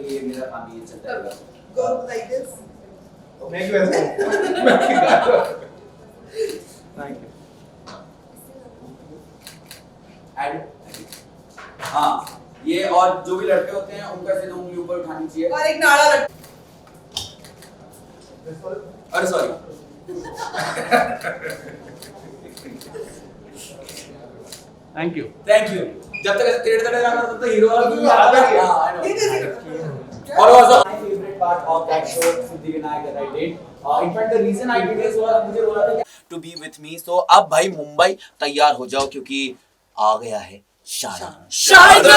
ये मेरा काम ये चलता है। Go like this. मैं क्यों ऐसा हूँ? मैं क्यों गा रहा हूँ? Thank you. हाँ, ये और जो भी लड़के होते हैं उनका ऐसे 2 उंगली ऊपर उठानी चाहिए। और एक नाड़ा लट। अरे sorry. Thank you. Thank you. जब तक ऐसे टेढ़े टेढ़े रहा तब तक हीरो वाला फील आता है। हाँ, I know. और also my favorite part of that show Siddhivinayak that I did. In fact the reason I did this was मुझे बोला था to be with me. So अब भाई मुंबई तैयार हो जाओ क्योंकि आ गया है Shardul. Shardul!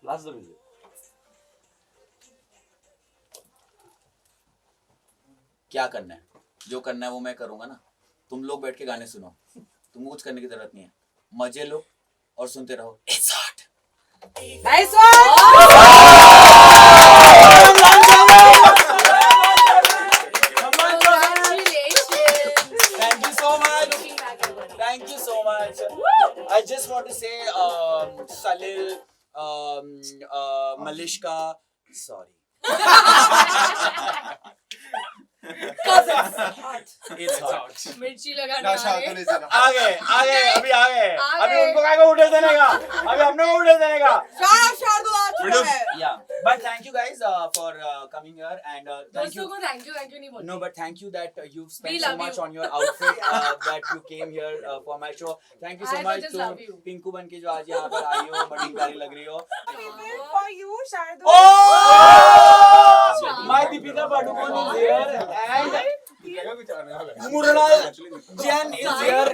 Blast the music. क्या करना है? जो करना है वो मैं करूंगा ना। तुम लोग बैठ के गाने सुनो। तुमको कुछ करने की जरूरत नहीं है। मजे लो और सुनते रहो। It's hot. Nice one. Thank you so much. Thank you so much. I just want to say, Salil, Malishka, sorry. It's hot. मिर्ची लगाना आ गए अभी उनको काय को उठे देने का अभी हमने को उठे देने का शार्दुल आ चुका है. yeah but thank you guys for coming here and thank you दोस्तों को थैंक यू नहीं बोलते no but thank you that you've spent We so love much you. on your outfit that you came here for my show thank you so I much just to love you. Pinku बन के जो आज यहाँ पर आई हो बड़ी प्यारी लग रही हो For you, Shardul. oh my Deepika Padukone is here and Murnal Jain is here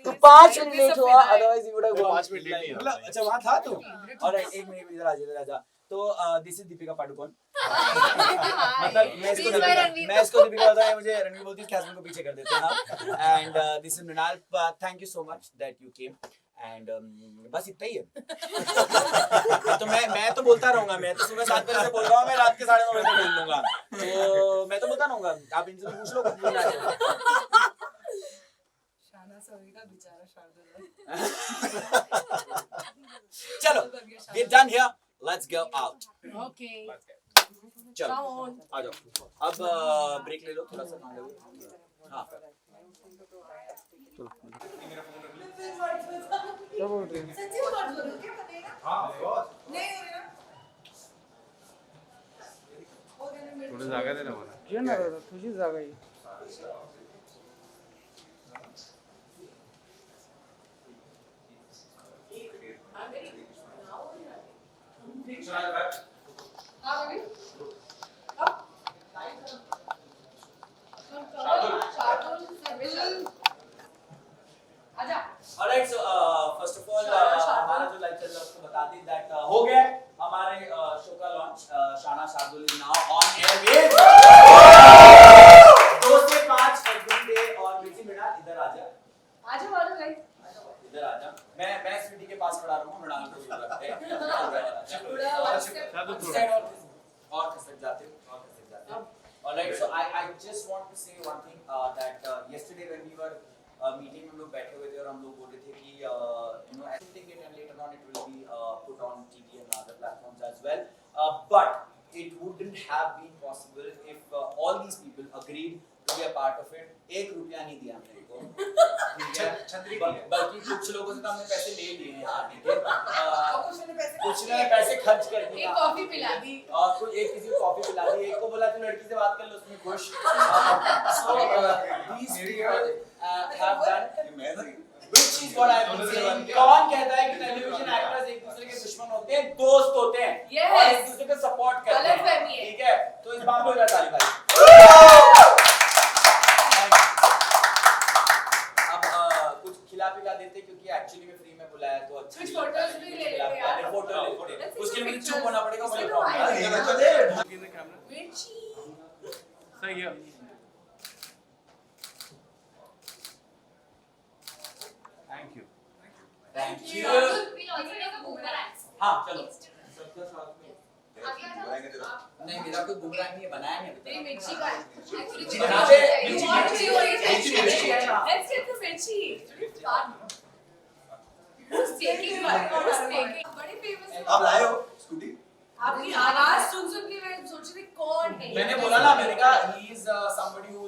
तो 5 मिनट लेट हुआ otherwise he would have 5 minute late नहीं अच्छा वहां था तू ऑलराइट एक मिनट इधर आ जा तो दिस इज दीपिका पादुकोण मतलब मैं इसको दीपिका बताया मुझे रणवीर बोलती है कैस्मिन को पीछे कर देते हैं and this is Mrinal thank you so much that you came and बस इतना ही है तो मैं तो बोलता रहूंगा मैं तो सुबह 7 बजे से बोल रहा हूँ मैं रात के 9:30 बजे तक बोल लूंगा तो मैं तो बोलता रहूंगा आप इनसे पूछ लो कुछ बोलना है बेचारा शार्दुल चलो get done here let's go out okay चलो आ जाओ अब ब्रेक ले लो थोड़ा सा काम लो हाँ सच्ची बात बोलो क्या बनेगा? हाँ, of course. नहीं हो रहा. थोड़ी जागा दे ना मला. ये ना तुझी जागा आहे. Alright, so first of all, हमारा जो लाइव चल रहा है उसको बता दें that हो गया हमारे शो का लॉन्च शाना Shardul is now on air with 2 से 5 every day और मिर्ची मृणाल इधर आ जा इधर आ जा मैं स्वीटी के पास खड़ा रहूंगा मृणाल को दूर रखते हैं और खसक जाते Alright, so I just want to say one thing that yesterday when we were meeting हम लोग बैठे हुए थे और हम लोग बोल रहे थे कि you know I think it and later on it will be put on TV and other platforms as well but it wouldn't have been possible if all these people agreed to be a part of it ₹1 नहीं दिया हमने इनको बल्कि कुछ लोगों से तो हमने पैसे ले लिए हैं यहाँ ठीक है कुछ ने पैसे खर्च कर दिए एक कॉफी पिला दी और कोई एक किसी को कॉफी पिला दी एक को बोला तू लड़की से बात कर लो उसमें खुश so these people have done which is what I am saying कौन कहता है कि टेलीविजन एक्टर्स एक दूसरे के दुश्मन होते हैं दोस्त होते हैं Yes. और एक दूसरे को सपोर्ट करते हैं गलतफहमी है। ठीक है तो इस बात को इधर ताली भाई अब कुछ खिला पिला देते क्योंकि एक्चुअली में फ्री में बुलाया तो अच्छा कुछ फोटोज भी ले लेते यार फोटो लेते उसके लिए मुझे चुप होना पड़ेगा उसमें बड़े तो प्रॉब्लम मिर्ची सही है. Thank you. Thank you We'll also take a boomerang. हाँ चलो आगे नहीं मेरा कोई बुमरांग नहीं है बनाया नहीं तेरी अभी मिर्ची का है एक्चुअली बना दे, मिर्ची हो रही है मिर्ची है ना। लेट्स गेट द मिर्ची बड़ी फेमस आप लाए हो स्कूटी? आपकी आवाज सुन सुन के मैं सोच रही कौन है मैंने बोला ना, मैंने कहा he is somebody who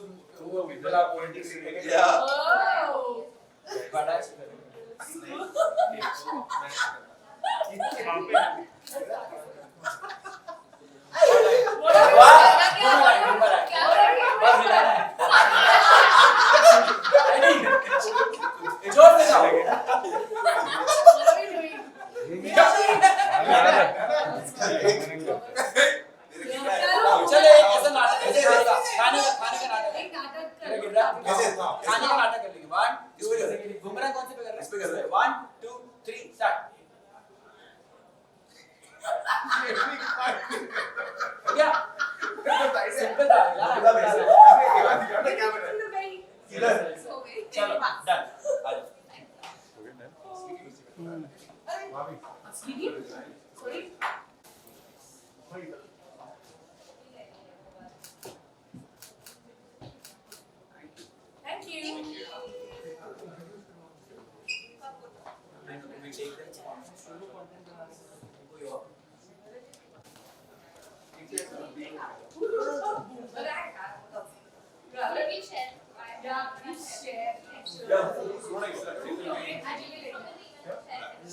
people are politics related. Yeah. बड़ा है जोर से जाओ। चले ऐसा नाटक ऐसे करेगा, खाने का नाटक एक नाटक तेरा गिर कर रहा है। कैसे? खाने का नाटक कर लेंगे। 1 2 बुमराह कौन से पे कर रहे हैं? इस पे कर रहे हैं। 1 2 3 स्टार्ट। क्या सिंपल था यार। इधर। चलो डन आ जाओ। Sorry thank you Let me share. Yeah, please share.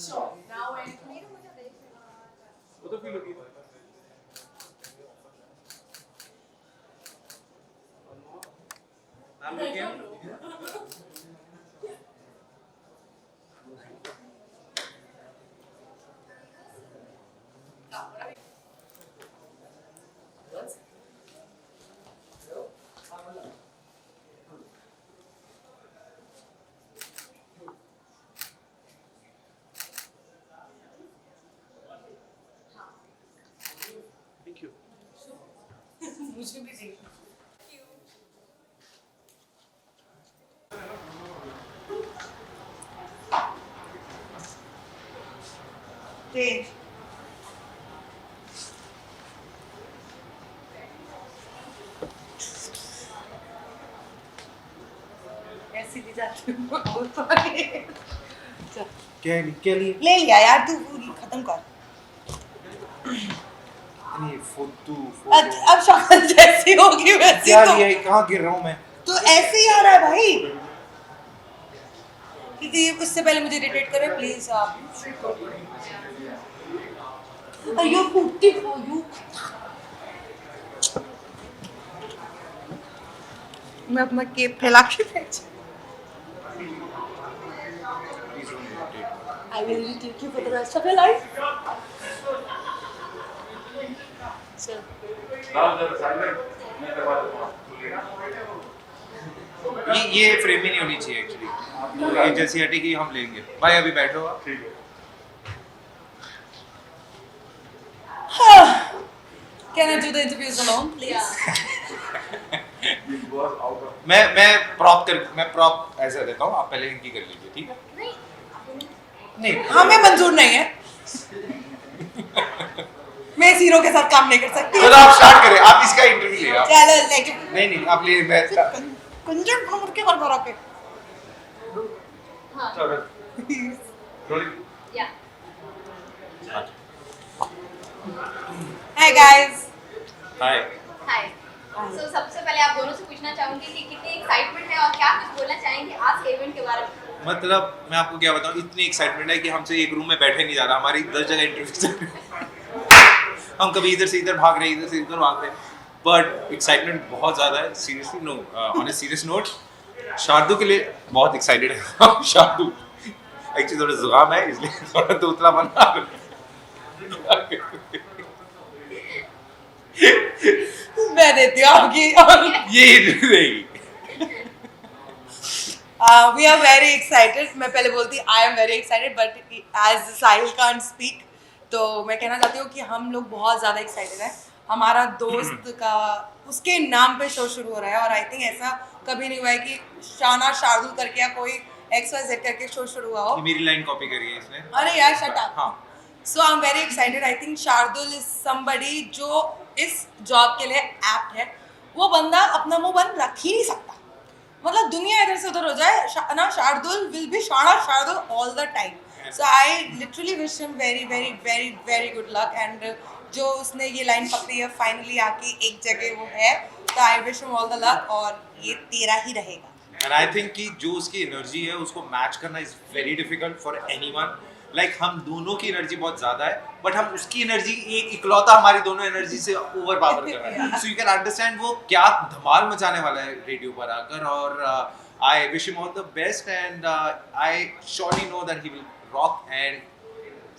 Sure. Now when वो तो फील होगी। नाम लिखे हैं? Thank you. मुझे भी चाहिए. Change. ऐसी ली जाती हूँ क्या लिए? ले लिया यार तू खत्म कर नहीं फोटो अब शक्ल जैसी होगी वैसी क्या तो लिया? कहाँ गिर रहा हूँ मैं? तो ऐसे ही आ रहा है भाई क्योंकि उससे पहले मुझे इरिटेट करे प्लीज आप यू पुट्टी फॉर यू मैं अपना केप फैला के भेज I will take you for the rest of your life. So. ये फ्रेम ही नहीं होनी चाहिए एक्चुअली। तो ये जैसी हटेगी हम लेंगे। भाई अभी बैठो आप। ठीक है। Can I do the interviews alone, please? मैं प्रॉप ऐसा देता हूँ, आप पहले इनकी कर लीजिए, ठीक है? नहीं हमें मंजूर नहीं है मैं इस हीरो के साथ काम नहीं कर सकती चलो आप स्टार्ट करें, आप इसका इंटरव्यू ले आप। चलो लेके नहीं आप ले मैं कंजर घूम के कर रहा पे Yeah. Hey guys हाय। Hi. So सबसे पहले आप दोनों से पूछना चाहूंगी कि कितनी एक्साइटमेंट है और क्या कुछ बोलना चाहेंगे आज के इवेंट के बारे में. मतलब मैं आपको क्या बताऊं, इतनी एक्साइटमेंट है कि हमसे एक रूम में बैठे नहीं जा रहा, हमारी 10 जगह इंटरव्यू चल रही है। हम कभी इधर से इधर भाग रहे हैं, इधर से इधर भाग रहे हैं, बट एक्साइटमेंट बहुत ज़्यादा है। Seriously no, on a serious note, Shardul के लिए बहुत एक्साइटेड है। शार्दू एक्चुअली थोड़ा जुकाम है इसलिए थोड़ा तोतला बना मैं देती हूँ आपकी ये रहेगी। we are very excited मैं पहले बोलती I am very excited but as Sahil can't speak तो मैं कहना चाहती हूँ कि हम लोग बहुत ज़्यादा excited हैं। हमारा दोस्त का उसके नाम पे शो शुरू हो रहा है और आई थिंक ऐसा कभी नहीं हुआ है कि शाना शार्दुल करके या कोई XYZ करके शो शुरू हुआ हो। मेरी लाइन कॉपी करी है इसने। अरे यार शट अप। हाँ। So I'm very excited. I think Shardul is somebody जो इस जॉब के लिए एप्ट है। वो बंदा अपना मुंह बंद रख ही नहीं सकता। मतलब दुनिया इधर से उधर हो जाए, ना शार्दुल will be शाना Shardul all the time. So I literally wish him very, very, very, very good luck. And जो उसने ये लाइन पकड़ी है फाइनली आके एक जगह वो है, तो I wish him all the luck और ये तेरा ही रहेगा. And I think कि जो उसकी एनर्जी है उसको मैच करना is very difficult for anyone. Like हम दोनों की एनर्जी बहुत ज्यादा है, बट हम उसकी एनर्जी एक इकलौता हमारी दोनों एनर्जी से ओवर पावर कर रहा है. सो यू कैन अंडरस्टैंड वो क्या धमाल मचाने वाला है रेडियो पर आकर. और I wish him all the best and I surely know that he will rock and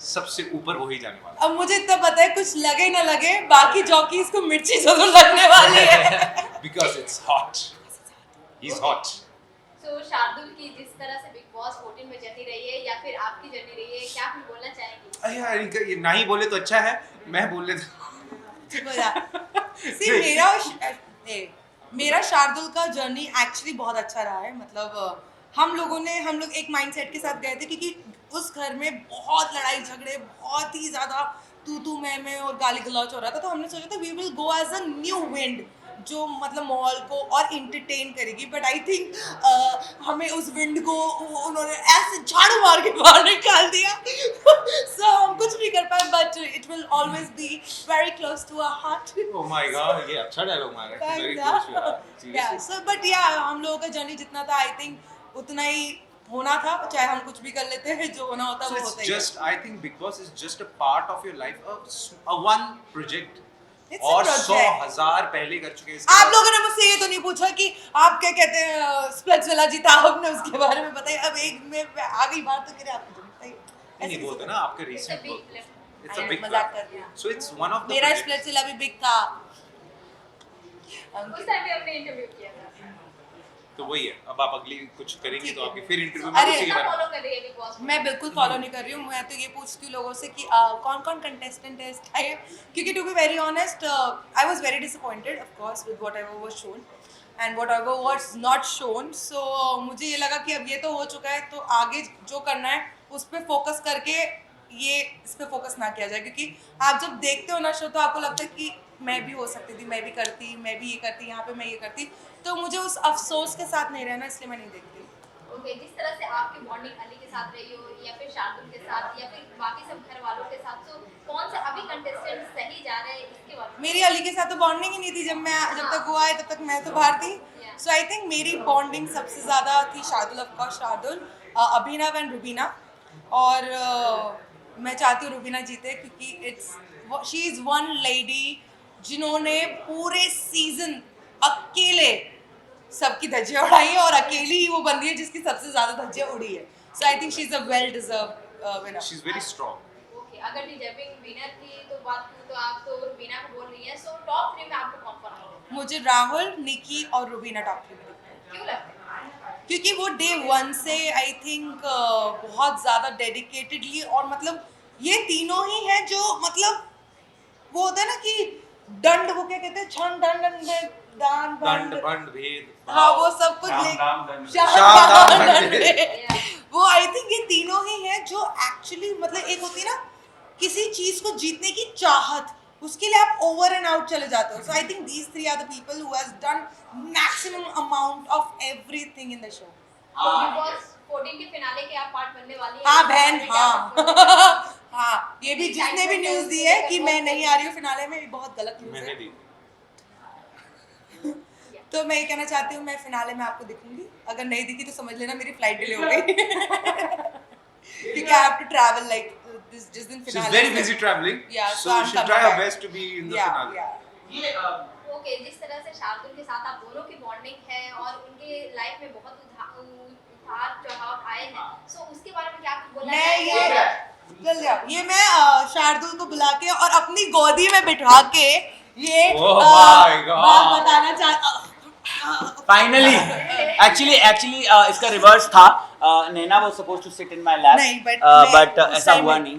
सबसे ऊपर वो ही जाने वाला. अब मुझे इतना पता है, कुछ लगे ना लगे, बाकी जॉकीज को मिर्ची जरूर लगने वाली है. Because it's hot. He is hot. So Shardul की जिस तरह से बिग बॉस 14 में जर्नी रही है या फिर आपकी जर्नी रही है, क्या कुछ बोलना चाहेंगी? अरे यार इनका ये ना ही बोले तो अच्छा है, मैं बोल लेता. चुप हो जा. See, मेरा शार्दुल का जर्नी एक्चुअली बहुत अच्छा रहा है. मतलब हम लोग एक माइंडसेट के साथ गए थे, क्योंकि उस घर में बहुत लड़ाई झगड़े, बहुत ही ज्यादा तू मैं और गाली गलौच हो रहा था. तो हमने सोचा था we will go as a new wind जो मतलब माहौल को और इंटरटेन करेगी. बट आई थिंक हमें उस विंड को उन्होंने ऐसे झाड़ू मार के बाहर निकाल दिया. सो हम कुछ नहीं कर पाए, but it will always be very close to our heart. Oh my god, ये अच्छा डायलॉग मारा है. Very close to heart. Yeah, so but yeah, हम लोगों का जर्नी जितना था आई थिंक उतना ही होना था. चाहे हम कुछ भी कर लेते हैं, जो होना होता है So वो it's होता ही है. just, I think Big Boss is just a part of your life, a one project. It's a और project. 100,000 पहले कर चुके हैं इसके आप बाद. लोगों ने मुझसे ये तो नहीं पूछा कि आप क्या कहते हैं स्प्लिट्स वाला जीता, आपने उसके बारे में बताया. अब एक में आ गई बात तो फिर आपको जो बताइए. नहीं बोलते ना आपका It's a recent big work. flip. It's a big मजाक flip. कर रही हूँ. So it's one of the मेरा projects. स्प्लिट्स वाला भी बिग था. उस टाइम भी आपने इंटरव्यू किया था. तो वही है. अब आप अगली कुछ करेंगी तो आपकी फिर इंटरव्यू में अरे, उसी के कितना बारे में. फॉलो कर रही है बिग बॉस? मैं बिल्कुल फॉलो नहीं कर रही हूँ. मैं तो ये पूछती हूँ लोगों से कि कौन कौन कंटेस्टेंट है इस टाइम, क्योंकि to be very honest I was very disappointed of course with whatever was shown and whatever was not shown. So मुझे ये लगा कि अब ये तो हो चुका है, तो आगे जो करना है उस पर फोकस करके ये इस पे फोकस ना किया जाए. क्योंकि आप जब देखते हो ना शो, तो आपको लगता है कि मैं भी हो सकती थी, मैं भी करती, मैं भी ये करती, यहाँ पे मैं ये करती. तो मुझे उस अफसोस के साथ नहीं रहना, इसलिए मैं नहीं देखती. ओके, जिस तरह से आपकी बॉन्डिंग अली के साथ रही हो या फिर शार्दुल के साथ या फिर बाकी सब घर वालों के साथ, तो कौन सा अभी कंटेस्टेंट सही जा रहे हैं इसके बारे में? मेरी अली के साथ तो बॉन्डिंग ही नहीं थी. जब तक वो आए तब तक मैं तो बाहर थी. सो आई थिंक मेरी बॉन्डिंग सबसे ज़्यादा थी Shardul, of course Shardul, Abhinav and Rubina. और मैं चाहती हूँ रुबीना जीते, क्योंकि शी इज़ वन लेडी जिन्होंने पूरे सीजन अकेले सबकी धज्जियाँ उड़ाई है, और अकेली ही वो बंदी है जिसकी सबसे ज़्यादा धज्जियाँ उड़ी है. So I think she is a well deserve winner. She's very strong. Okay, अगर डिजर्विंग विनर की तो बात करूं तो आप तो रुबीना को बोल रही हैं. सो टॉप 3 में आपको कौन कौन है? मुझे राहुल, निकी और रुबीना टॉप 3 में दिखते हैं. क्यों लगता है? क्योंकि वो डे 1 से आई थिंक बहुत ज़्यादा डेडिकेटेडली, और मतलब ये तीनों ही हैं जो मतलब वो होता है ना कि दंड, वो क्या कहते हैं, छंद दंड दान दंड दंड, बंड भेद. हाँ वो सब कुछ शाम दाम शाम दंड. दंड. वो आई थिंक ये तीनों ही हैं जो एक्चुअली मतलब एक होती है ना किसी चीज को जीतने की चाहत, उसके लिए आप ओवर एंड आउट चले जाते हो. So I think these 3 are the people who has done maximum amount of everything in the show. तो बिग बॉस 14 के फिनाले के आप पार्ट बनने वाली हैं. हाँ बहन, हाँ. हाँ, ये भी जिसने भी न्यूज दी है कि मैं नहीं आ रही हूँ फिनाले में, ये बहुत गलत न्यूज मैंने है. दी. तो मैं ये कहना चाहती हूँ, मैं फिनाले में आपको दिखूंगी. अगर नहीं दिखी तो समझ लेना मेरी फ्लाइट डिले हो गई. क्योंकि I have to travel like जिस दिन She's finale. very busy traveling. Yeah, so So I'm she'll coming try her back. best to be in the Yeah, finale. yeah. Okay, जिस तरह से शार्दुल के साथ आप दोनों की बॉन्डिंग है और उनके लाइफ में बहुत उतार चढ़ाव आए हैं, सो उसके बारे में क्या कुछ बोलना मैं चाहेंगे? जल्दी आओ. ये मैं शार्दुल को बुला के और अपनी गोदी में बिठा के ये Oh my God. बात बताना चाहता. फाइनली एक्चुअली इसका रिवर्स था. Naina was supposed to sit in my lap, नहीं, but बट मैं उस ऐसा time हुआ में- नहीं.